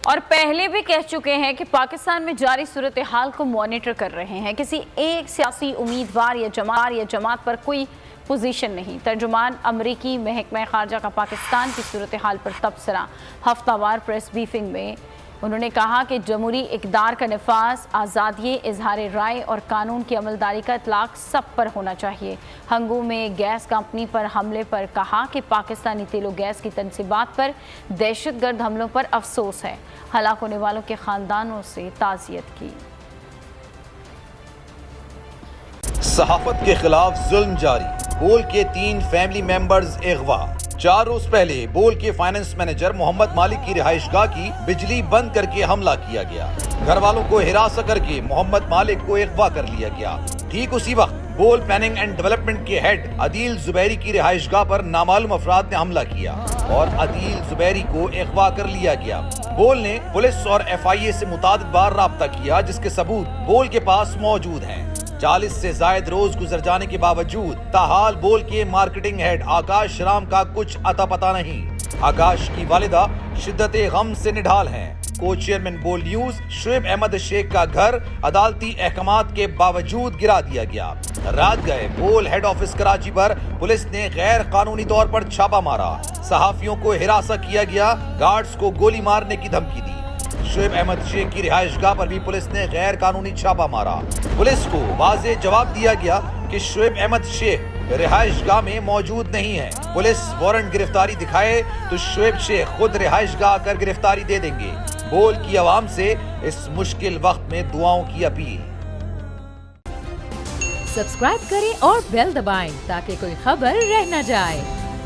اور پہلے بھی کہہ چکے ہیں کہ پاکستان میں جاری صورتحال کو مانیٹر کر رہے ہیں. کسی ایک سیاسی امیدوار یا جماعت پر کوئی پوزیشن نہیں. ترجمان امریکی محکمہ خارجہ کا پاکستان کی صورتحال پر تبصرہ. ہفتہ وار پریس بریفنگ میں انہوں نے کہا کہ جمہوری اقدار کا نفاذ، آزادی اظہار رائے اور قانون کی عملداری کا اطلاق سب پر ہونا چاہیے. ہنگو میں گیس کمپنی پر حملے پر کہا کہ پاکستانی تیل و گیس کی تنصیبات پر دہشت گرد حملوں پر افسوس ہے. ہلاک ہونے والوں کے خاندانوں سے تعزیت کی. صحافت کے خلاف ظلم جاری، بول کے 3 فیملی ممبرز اغوا. 4 روز پہلے بول کے فائننس مینیجر محمد مالک کی رہائش گاہ کی بجلی بند کر کے حملہ کیا گیا. گھر والوں کو ہراساں کر کے محمد مالک کو اغوا کر لیا گیا. ٹھیک اسی وقت بول پلاننگ اینڈ ڈیولپمنٹ کے ہیڈ عدیل زبیری کی رہائش گاہ پر نامعلوم افراد نے حملہ کیا اور عدیل زبیری کو اغوا کر لیا گیا. بول نے پولیس اور FIA سے متعدد بار رابطہ کیا، جس کے ثبوت بول کے پاس موجود ہیں. 40 سے زائد روز گزر جانے کے باوجود تاحال بول کے مارکیٹنگ ہیڈ آکاش رام کا کچھ اتا پتا نہیں. آکاش کی والدہ شدت غم سے نڈھال ہیں. کو چیئرمین بول نیوز شعیب احمد شیخ کا گھر عدالتی احکامات کے باوجود گرا دیا گیا. رات گئے بول ہیڈ آفس کراچی پر پولیس نے غیر قانونی طور پر چھاپا مارا. صحافیوں کو ہراساں کیا گیا، گارڈز کو گولی مارنے کی دھمکی دی. شعیب احمد شیخ کی رہائش گاہ پر بھی پولیس نے غیر قانونی چھاپا مارا. پولیس کو واضح جواب دیا گیا کہ شعیب احمد شیخ رہائش گاہ میں موجود نہیں ہے. پولیس وارنٹ گرفتاری دکھائے تو شعیب شیخ خود رہائش گاہ کر گرفتاری دے دیں گے. بول کی عوام سے اس مشکل وقت میں دعاؤں کی اپیل. سبسکرائب کریں اور بیل دبائیں تاکہ کوئی خبر رہ نہ جائے.